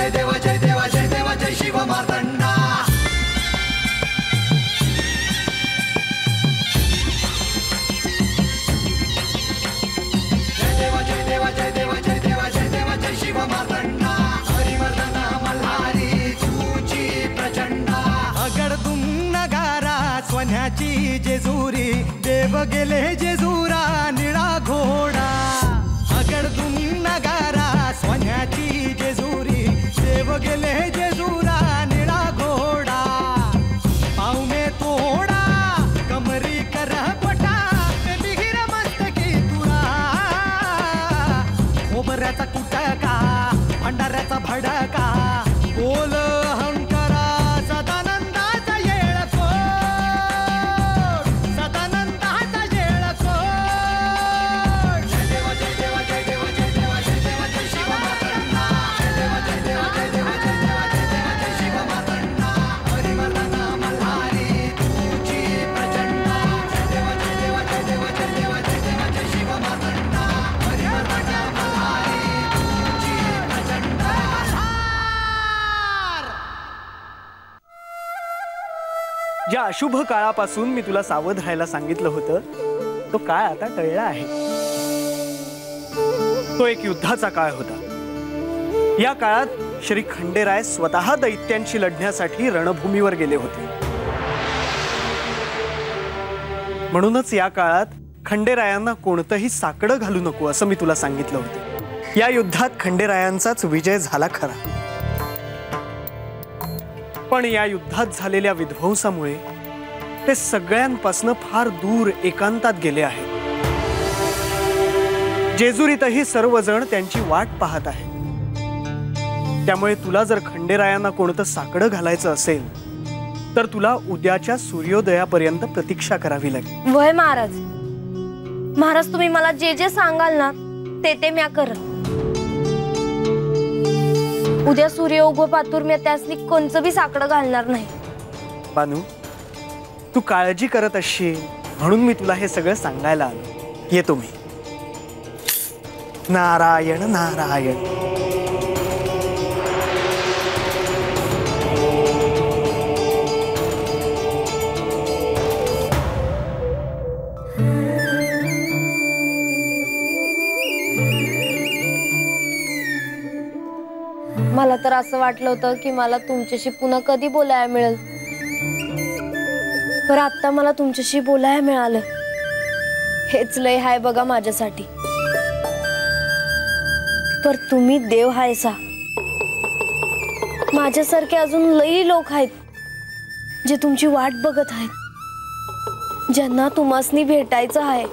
जय देव जय देव जय देव जय शिव मार्तंडा. जय देव जय देव जय देव जय देव जय देव जय शिव मार्तंडा. हरिवर्धन मल्हारी तुझी प्रचंडा. अगडदुम नगारा सोन्याची जेजुरी देव गेले जेजुरा निळा घोडा. अगडदुम नगारा सोन्याची जेजुरी देव गेले जेजुरा निळा घोडा. पाव में तोडा कमरी कर पटा बिगिर मस्तकी तुरा. खोबऱ्याचा कुटका भंडाऱ्याचा भडका बोल अहंकारा सदानंदाचा येळकोट. सदानंदाचा येळकोट. जय देव जय देव जय देव जय देव जय देव जय शिव मार्तंडा. जय देव जय देव जय देव जय देव जय देव जय शिव मार्तंडा. हरिवर्धन मल्हारी तुझी प्रचंडा. जय देव जय देव जय देव जय देव जय देव जय शिव मार्तंडा. हरिवर्धन मल्हारी तुझी प्रचंडा. ज्या अशुभ काळापासून मी तुला सावध राहायला सांगितलं होतं तो काळ आता टळला आहे. तो एक युद्धाचा काळ होता. या काळात श्री खंडेराय स्वतः दैत्यांशी लढण्यासाठी रणभूमीवर गेले होते. म्हणूनच या काळात खंडेरायांना कोणतंही साकडं घालू नको असं मी तुला सांगितलं होतं. या युद्धात खंडेरायांचाच विजय झाला खरा. पण या युद्धात झालेल्या विध्वंसामुळे ते सगळ्यांपासून फार दूर एकांतात गेले आहेत. जेजुरीतही सर्वजण त्यांची वाट पाहत आहेत. त्यामुळे तुला जर खंडेरायांना कोणतं साकडं घालायचं असेल तर तुला उद्याच्या सूर्योदयापर्यंत प्रतीक्षा करावी लागेल. वय महाराज. महाराज तुम्ही मला जे जे सांगाल ना ते म्या करत. उद्या सूर्य उगव पातूर मी त्यासनी कोणचं बी साकडं घालणार नाही. बानू तू काळजी करत असशील म्हणून मी तुला हे सगळं सांगायला आलो. येतो मी. नारायण नारायण. मला तर असं वाटलं होतं की मला तुमच्याशी पुन्हा कधी बोलायला मिळेल. पर आता मला तुमच्याशी बोलायला मिळालं हेच लय हाय बघा माझ्यासाठी. पर तुम्ही देव हायसा. माझ्यासारखे अजून लई लोक आहेत जे तुमची वाट बघत आहेत, ज्यांना तुम्हासनी भेटायचं आहे.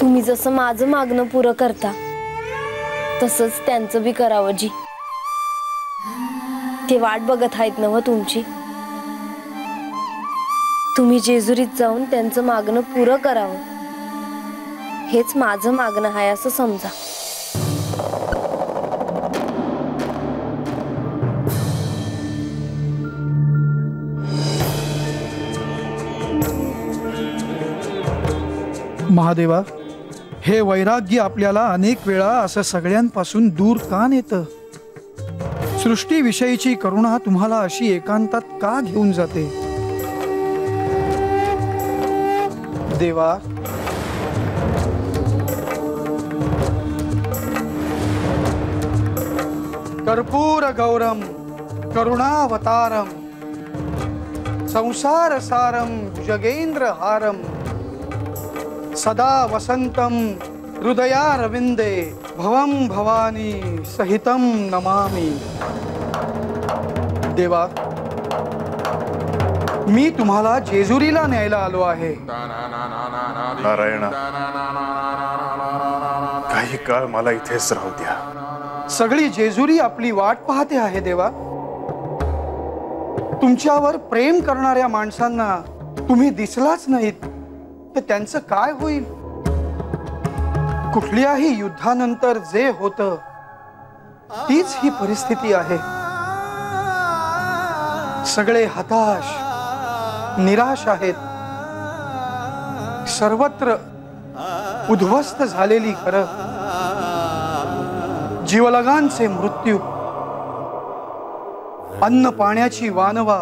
तुम्ही जसं माझं मागणं पुरं करता तसंच त्यांचं बी करावं जी. ते वाट बघत आहेत ना तुमची. तुम्ही जेजुरीत जाऊन त्यांचं मागणं पुरं करावं हेच माझं मागणं आहे असं समजा. महादेवा, हे वैराग्य आपल्याला अनेक वेळा असं सगळ्यांपासून दूर का नेतं? सृष्टीविषयीची करुणा तुम्हाला अशी एकांतात का घेऊन जाते? देवा, कर्पूर गौरम करुणावतारम संसार सारम जगेंद्र हारम सदा वसंतम हृदयारविंदे भवम भवानी सहितम नमामि. देवा, मी तुम्हाला जेजुरीला न्यायला आलो आहे. नारायणा, काही काळ मला इथेच राहू द्या. सगळी जेजुरी आपली वाट पाहते आहे देवा. तुमच्यावर प्रेम करणाऱ्या माणसांना तुम्ही दिसलाच नाहीत तर त्यांचं काय होईल? कुठल्याही युद्धानंतर जे होतं तीच ही परिस्थिती आहे. सगळे हताश निराश आहेत. सर्वत्र उद्ध्वस्त झालेली घरं, जीवलगांचे मृत्यू, अन्न पाण्याची वानवा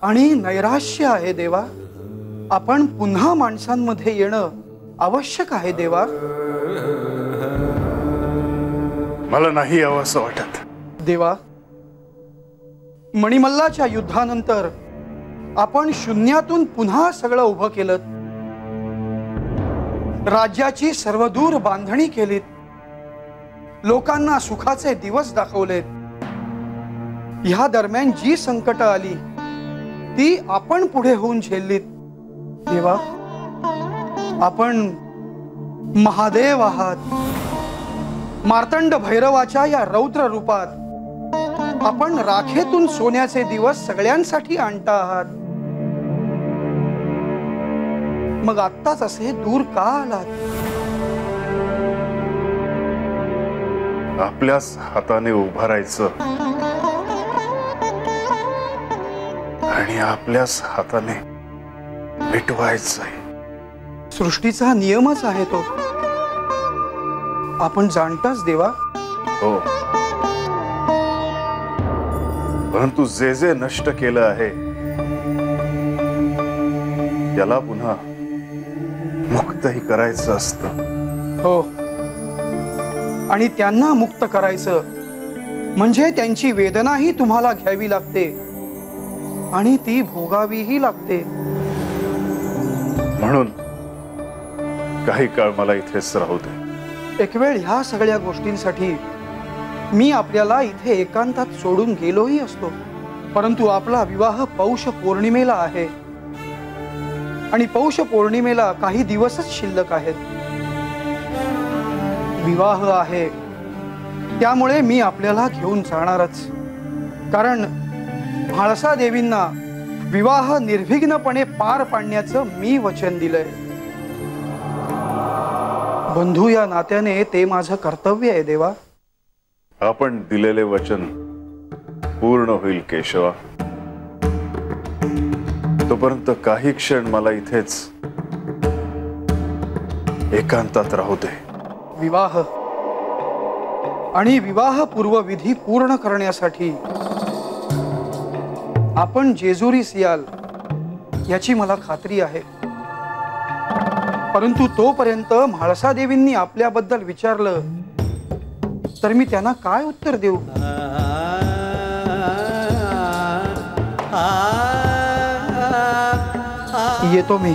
आणि नैराश्य आहे देवा. आपण पुन्हा माणसांमध्ये येणं आवश्यक आहे देवा. मला नाही यावं असं वाटत. देवा, मणिमल्लाच्या युद्धानंतर आपण शून्यातून पुन्हा सगळं उभं केलं. राज्याची सर्वदूर बांधणी केलीत. लोकांना सुखाचे दिवस दाखवलेत. ह्या दरम्यान जी संकट आली ती आपण पुढे होऊन झेललीत. देवा, आपण महादेव आहात. मार्तंड भैरवाच्या या रौद्र रूपात आपण राखेतून सोन्याचे दिवस सगळ्यांसाठी आणता आहात. मग आत्ताच असे दूर का आलात? आपल्याच हाताने उभारायचं आणि आपल्याच हाताने मिटवायचंय. सृष्टीचा नियमच आहे तो. आपण जाणताच देवा. हो, परंतु जे जे नष्ट केलं आहे त्याला पुन्हा मुक्तही करायचं असतं. हो, आणि त्यांना मुक्त करायचं म्हणजे त्यांची वेदनाही तुम्हाला घ्यावी लागते आणि ती भोगावीही लागते. म्हणून काही काळ मला इथेच राहू दे. एक वेळ ह्या सगळ्या गोष्टींसाठी मी आपल्याला इथे एकांतात सोडून गेलोही असतो, परंतु आपला विवाह पौष पौर्णिमेला आहे आणि पौष पौर्णिमेला काही दिवसच शिल्लक आहेत. विवाह आहे त्यामुळे मी आपल्याला घेऊन जाणारच. कारण म्हाळसा देवींना विवाह निर्विघ्नपणे पार पाडण्याचं मी वचन दिलंय. बंधू या नात्याने ते माझं कर्तव्य आहे देवा. आपण दिलेले वचन पूर्ण होईल केशवा. तोपर्यंत काही क्षण मला इथेच एकांतात राहू दे. विवाह आणि विवाहपूर्व विधी पूर्ण करण्यासाठी आपण जेजुरीस याल याची मला खात्री आहे. परंतु तोपर्यंत म्हाळसा देवींनी आपल्याबद्दल विचारलं तर मी त्यांना काय उत्तर देऊ? येतो मी.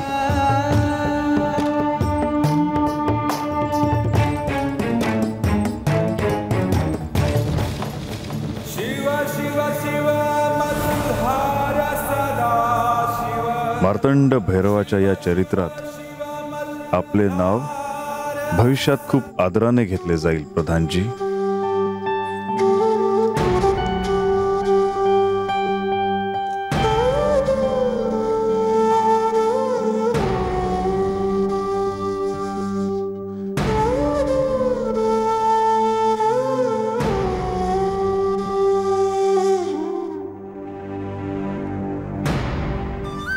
मार्तंड भैरवाच्या या चरित्रात आपले नाव भविष्यात खूप आदराने घेतले जाईल प्रधानजी.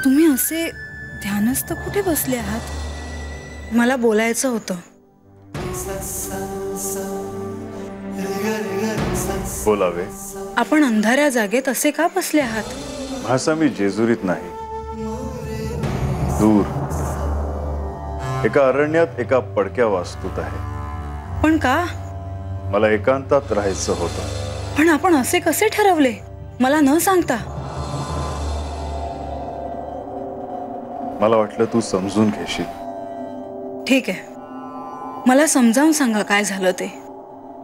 तुम्ही असे ध्यानस्थ कुठे बसले आहात? मला बोलायचं होतं. बोलावे. आपण अंधाऱ्या जागेत असे का बसले आहात? भाषा मी जेजुरीत नाही, दूर एका अरण्यात एका पडक्या वास्तूत आहे. पण का? मला एकांतात राहायचं होतं. पण आपण असे कसे ठरवले मला न सांगता? मला वाटलं तू समजून घेशील. ठीक आहे, मला समजावून सांगा काय झालं ते.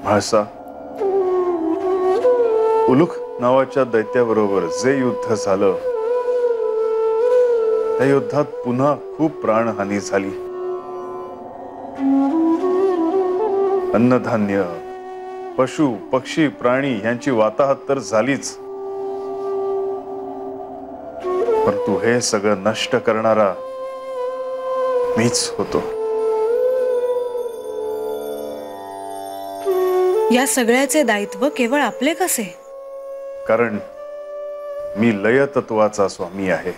भाषा, उलुख नावाच्या दैत्याबरोबर जे युद्ध झालं त्या युद्धात पुन्हा खूप प्राणहानी झाली. अन्नधान्य, पशु पक्षी प्राणी यांची वाताहत तर झालीच, परंतु हे सगळं नष्ट करणारा मीच होतो. या सगळ्याचे दायित्व केवळ आपले कसे? कारण मी लय तत्वाचा स्वामी आहे.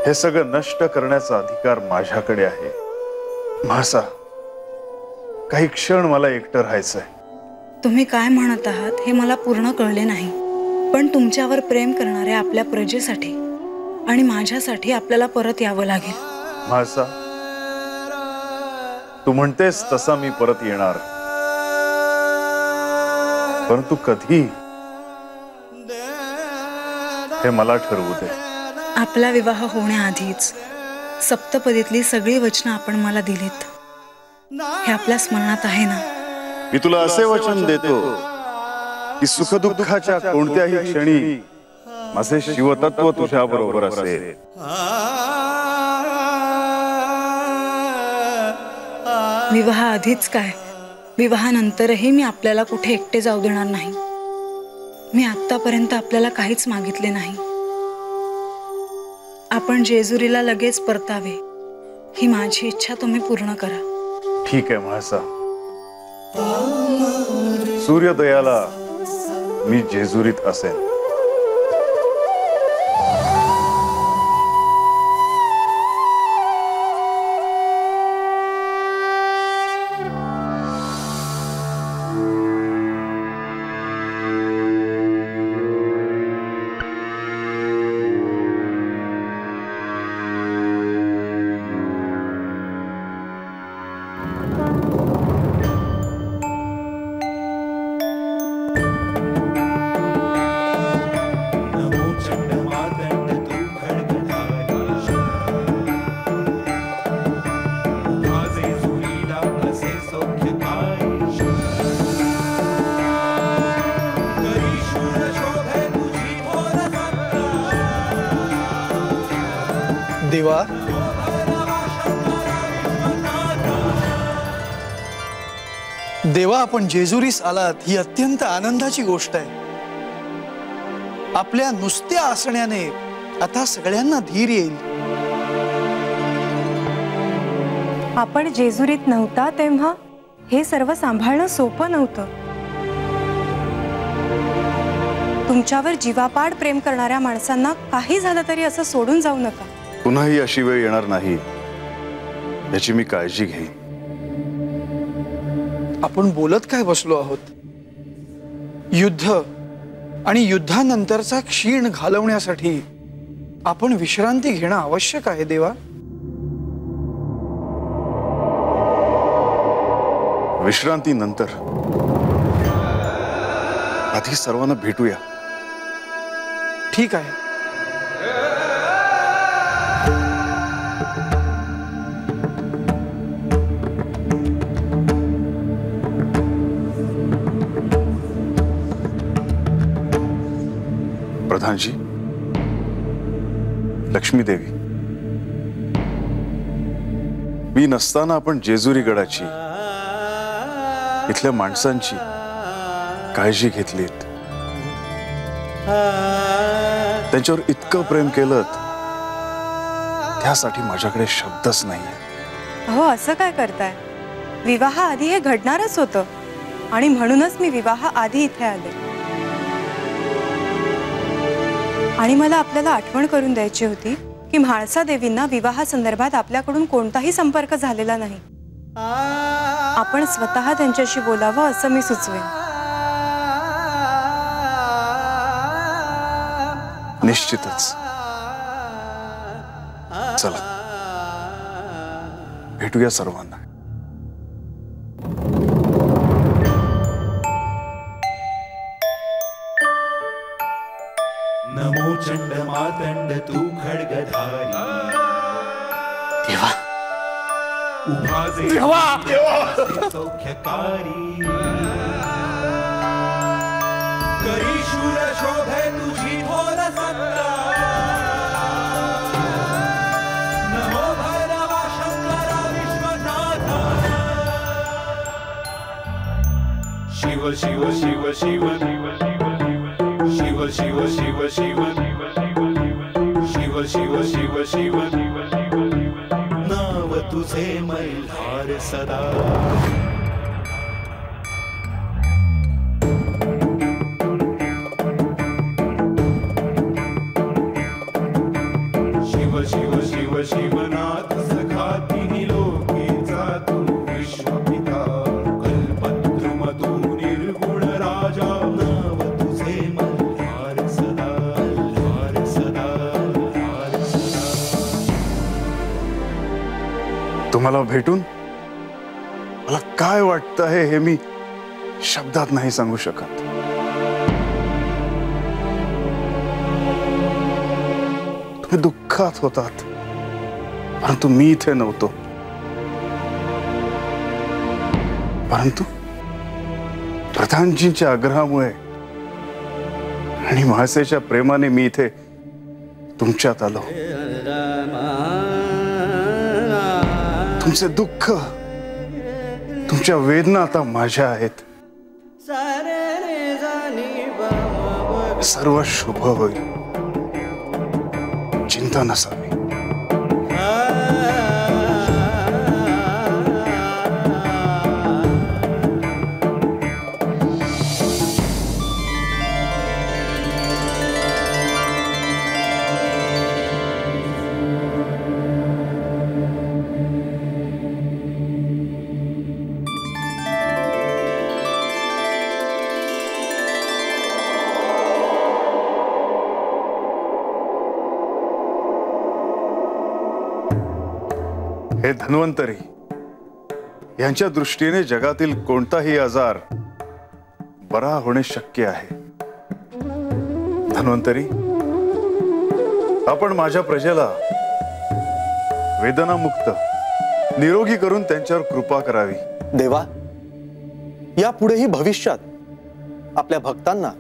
हे सगळं नष्ट करण्याचा अधिकार माझ्याकडे आहे. भाषा, काही क्षण मला एकटं राहायचंय. तुम्ही काय म्हणत आहात हे मला पूर्ण कळले नाही, पण तुमच्यावर प्रेम करणाऱ्या आपल्या प्रजेसाठी आणि माझ्यासाठी आपल्याला परत यावं लागेल. म्हाळसा, तू म्हणतेस तसा मी परत येणार, परंतु कधी हे मला ठरवू दे. आपला विवाह होण्याआधीच सप्तपदीतली सगळी वचनं आपण मला दिलीत, हे आपल्या स्मरणात आहे ना? मी तुला असे वचन देतो की सुखदुःखाच्या कोणत्याही क्षणी माझे शिवतत्व तुझ्या बरोबर असेल. विवाह आधीच काय, विवाहानंतरही मी आपल्याला कुठे एकटे जाऊ देणार नाही. मी आतापर्यंत आपल्याला काहीच मागितले नाही. आपण जेजुरीला लगेच परतावे ही माझी इच्छा तुम्ही पूर्ण करा. ठीक आहे म्हाळसा, सूर्योदयाला मी जेजुरीत असेन. देवा, देवा, आपण जेजुरीस आलात ही अत्यंत आनंदाची गोष्ट आहे. आपल्या नुसत्या असण्याने आता सगळ्यांना धीर येईल. आपण जेजुरीत नव्हता तेव्हा हे सर्व सांभाळणं सोपं नव्हतं. तुमच्यावर जीवापाड प्रेम करणाऱ्या माणसांना काही झालं तरी असं सोडून जाऊ नका. पुन्हाही अशी वेळ येणार नाही याची मी काळजी घेईन. आपण बोलत काय बसलो आहोत? युद्ध आणि युद्धानंतरचा क्षीण घालवण्यासाठी आपण विश्रांती घेणं आवश्यक आहे देवा. विश्रांती नंतर आधी सर्वांना भेटूया. ठीक आहे. प्रधानजी, लक्ष्मी देवी, मी नसताना आपण जेजुरी गडाची, इथल्या माणसांची काळजी घेतलीत. त्यांच्यावर इतकं प्रेम केलं, त्यासाठी माझ्याकडे शब्दच नाहीये. हो, असं काय करताय? विवाह आधी हे घडणारच होतं आणि म्हणूनच मी विवाह आधी इथे आले. आणि मला आपल्याला आठवण करून द्यायची होती की म्हाळसा देवींना विवाहासंदर्भात आपल्याकडून कोणताही संपर्क झालेला नाही. आपण स्वतः त्यांच्याशी बोलावं असं मी सुचवेन. निश्चितच. चला भेटूया सर्वांना. नमो चंड मातंड तू खड्गधारी. देवा, उभा जे देवा, सौख्यकारी. करी शूर शोभे तुझी थोर सत्ता. नमो भैरवा शंकरा विश्वनाथा. शिव शिव शिव शिव शिव शिव शिव शिव शिव शिव शिव शिव नाव तुझे मल्हार सदा. शिव शिव शिव शिवनाथ सखा तिन्ही लोकेचा तू विश्वपिता. तुम्हाला भेटून मला काय वाटतं आहे हे मी शब्दात नाही सांगू शकत. तुम्ही दुःखात होतात, परंतु मी इथे नव्हतो. परंतु प्रधानजींच्या आग्रहामुळे आणि म्हाळसेच्या प्रेमाने मी इथे तुमच्यात आलो. तुमचे दुःख, तुमच्या वेदना आता माझ्या आहेत. सर्व शुभ होईल, चिंता नसावी. हे धन्वंतरी यांच्या दृष्टीने जगातील कोणताही आजार बरा होणे शक्य आहे. धन्वंतरी, आपण माझ्या प्रजेला वेदनामुक्त निरोगी करून त्यांच्यावर कृपा करावी. देवा, यापुढेही भविष्यात आपल्या भक्तांना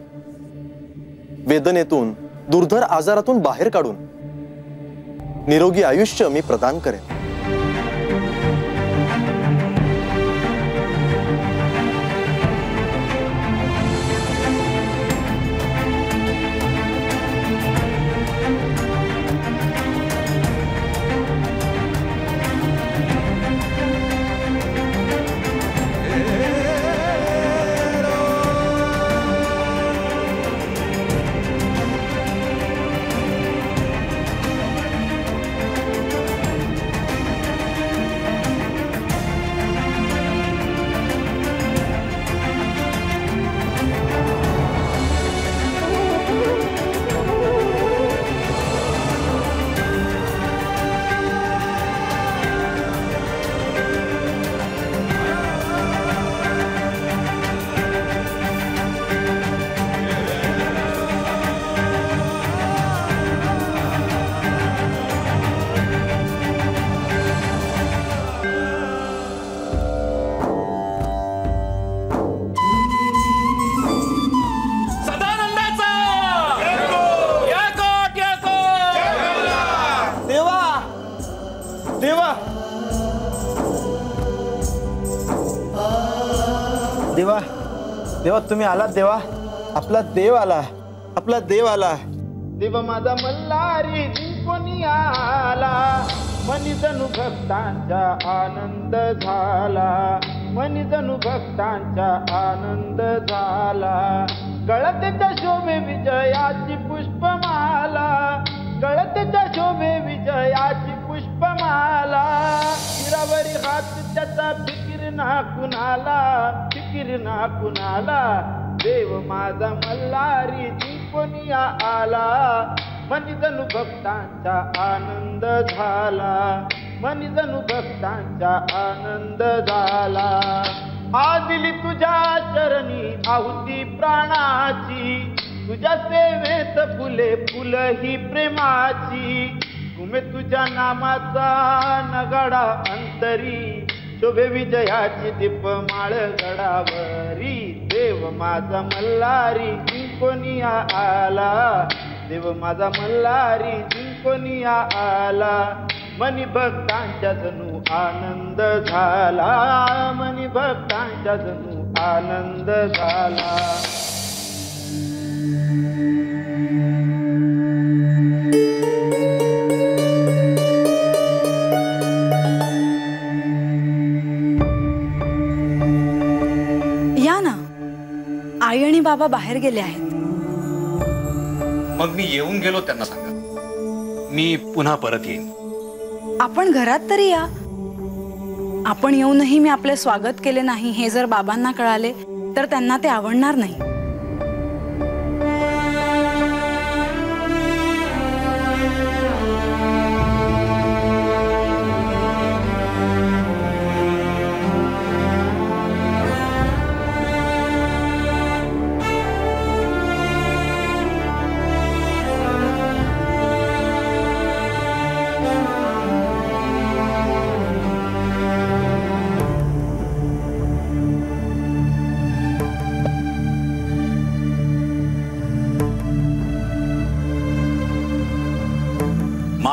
वेदनेतून, दुर्धर आजारातून बाहेर काढून निरोगी आयुष्य मी प्रदान करेन. देवा, देवा तुम्ही आलात. देवा, आपला देव आला, आपला देव आला. देव माझा मल्हारी कोणी आला, मनी जणू भक्तांचा आनंद झाला, मनी जणू भक्तांचा आनंद झाला. गळतेच्या शोभे विजयाची पुष्पमाला, गळतेच्या शोभे विजयाची पुष्पमाला. शिरावरी हात त्याचा फिकीर ना कुणाला, फिकीर ना कुणाला. देव माझा मल्हारी जिंकून आला, मनी जणू भक्तांचा आनंद झाला, मनी जणू भक्तांचा आनंद झाला. आज दिली तुझ्या चरणी आहुती प्राणाची, तुझ्या सेवेत फुले फुल ही प्रेमाची. तुम्ही तुझ्या नामाचा नगाडा अंतरी, शोभे विजयाची दीपमाळ गडावरी. देव माझा मल्हारी जिंकून आला, देव माझा मल्हारी जिंकून आला. मनी भक्तांच्या जणू आनंद झाला, मनी भक्तांच्या जणू आनंद झाला. या ना, आई आणि बाबा बाहेर गेले आहेत. मग मी येऊन गेलो त्यांना सांगा, मी पुन्हा परत येईन. आपण घरात तरी या. आपण येऊनही मी आपले स्वागत केले नाही हे जर बाबांना कळाले तर त्यांना ते आवडणार नाही.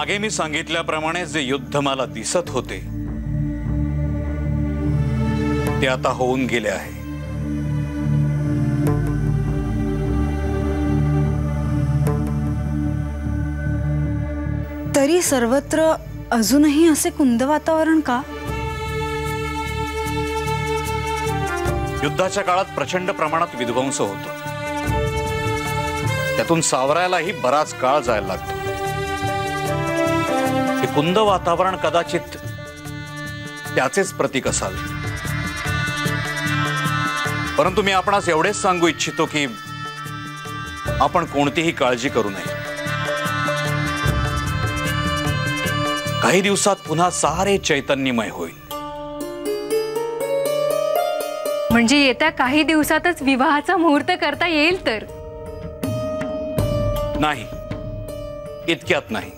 मागे मी सांगितल्याप्रमाणे जे युद्ध मला दिसत होते ते आता होऊन गेले आहे. तरी सर्वत्र अजूनही असे कुंद वातावरण का? युद्धाच्या काळात प्रचंड प्रमाणात विध्वंस होतो. त्यातून सावरायलाही बराच काळ जायला लागतो. हे कुंद वातावरण कदाचित त्याचेच प्रतीक असावे. परंतु मी आपणास एवढेच सांगू इच्छितो की आपण कोणतीही काळजी करू नये. काही दिवसात पुन्हा सारे चैतन्यमय होईल. म्हणजे येत्या काही दिवसातच विवाहाचा मुहूर्त करता येईल तर? नाही, इतक्यात नाही.